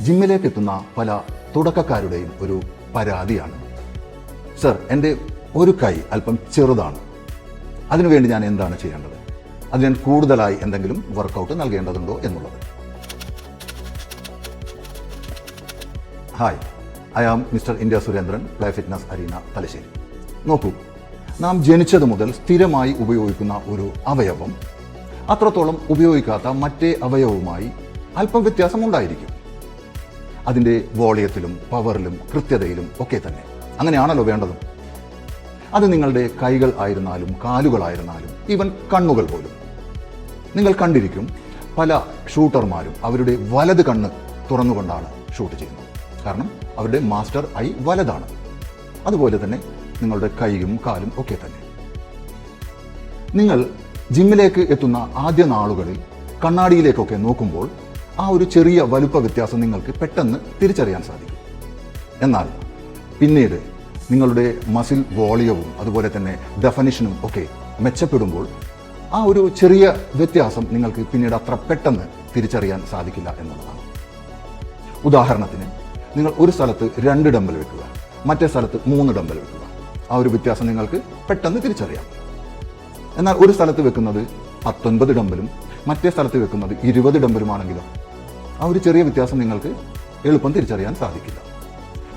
ജിമ്മിലേക്ക് എത്തുന്ന പല തുടക്കക്കാരുടെയും ഒരു പരാതിയാണ്, സർ എൻ്റെ ഒരു കൈ അല്പം ചെറുതാണ്, അതിനുവേണ്ടി ഞാൻ എന്താണ് ചെയ്യേണ്ടത്, അത് ഞാൻ കൂടുതലായി എന്തെങ്കിലും വർക്കൗട്ട് നൽകേണ്ടതുണ്ടോ എന്നുള്ളത്. Hi, I am mister India Surendran, play fitness arena, Thalassery. നോക്കൂ, നാം ജനിച്ചത് മുതൽ സ്ഥിരമായി ഉപയോഗിക്കുന്ന ഒരു അവയവം അത്രത്തോളം ഉപയോഗിക്കാത്ത മറ്റേ അവയവവുമായി അല്പം വ്യത്യാസമുണ്ടായിരിക്കും. അതിൻ്റെ വോളിയത്തിലും പവറിലും കൃത്യതയിലും ഒക്കെ തന്നെ. അങ്ങനെയാണല്ലോ വേണ്ടതും. അത് നിങ്ങളുടെ കൈകൾ ആയിരുന്നാലും കാലുകളായിരുന്നാലും ഈവൻ കണ്ണുകൾ പോലും. നിങ്ങൾ കണ്ടിരിക്കും, പല ഷൂട്ടർമാരും അവരുടെ വലത് കണ്ണ് തുറന്നുകൊണ്ടാണ് ഷൂട്ട് ചെയ്യുന്നത്. കാരണം അവരുടെ മാസ്റ്റർ ഐ വലതാണ്. അതുപോലെ തന്നെ നിങ്ങളുടെ കൈയും കാലും ഒക്കെ തന്നെ. നിങ്ങൾ ജിമ്മിലേക്ക് എത്തുന്ന ആദ്യ നാളുകളിൽ കണ്ണാടിയിലേക്കൊക്കെ നോക്കുമ്പോൾ ആ ഒരു ചെറിയ വലുപ്പ വ്യത്യാസം നിങ്ങൾക്ക് പെട്ടെന്ന് തിരിച്ചറിയാൻ സാധിക്കും. എന്നാൽ പിന്നീട് നിങ്ങളുടെ മസിൽ വോളിയവും അതുപോലെ തന്നെ ഡെഫനിഷനും ഒക്കെ മെച്ചപ്പെടുമ്പോൾ ആ ഒരു ചെറിയ വ്യത്യാസം നിങ്ങൾക്ക് പിന്നീട് അത്ര പെട്ടെന്ന് തിരിച്ചറിയാൻ സാധിക്കില്ല എന്നുള്ളതാണ്. ഉദാഹരണത്തിന്, നിങ്ങൾ ഒരു സ്ഥലത്ത് 2 ഡംബൽ വെക്കുക, മറ്റേ സ്ഥലത്ത് 3 ഡംബൽ വെക്കുക. ആ ഒരു വ്യത്യാസം നിങ്ങൾക്ക് പെട്ടെന്ന് തിരിച്ചറിയാം. എന്നാൽ ഒരു സ്ഥലത്ത് വെക്കുന്നത് 19 ഡംബലും മറ്റേ സ്ഥലത്ത് വെക്കുന്നത് 20 ഡംബലുമാണെങ്കിലോ ആ ഒരു ചെറിയ വ്യത്യാസം നിങ്ങൾക്ക് എളുപ്പം തിരിച്ചറിയാൻ സാധിക്കില്ല.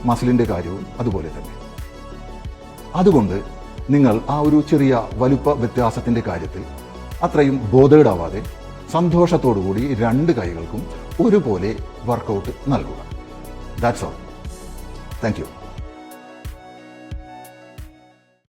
മസിലിൻ്റെ കാര്യവും അതുപോലെ തന്നെ. അതുകൊണ്ട് നിങ്ങൾ ആ ഒരു ചെറിയ വലുപ്പ വ്യത്യാസത്തിൻ്റെ കാര്യത്തിൽ അത്രയും ബോധേഡാവാതെ സന്തോഷത്തോടുകൂടി 2 കൈകൾക്കും ഒരുപോലെ വർക്കൗട്ട് നൽകുക. That's all. Thank you.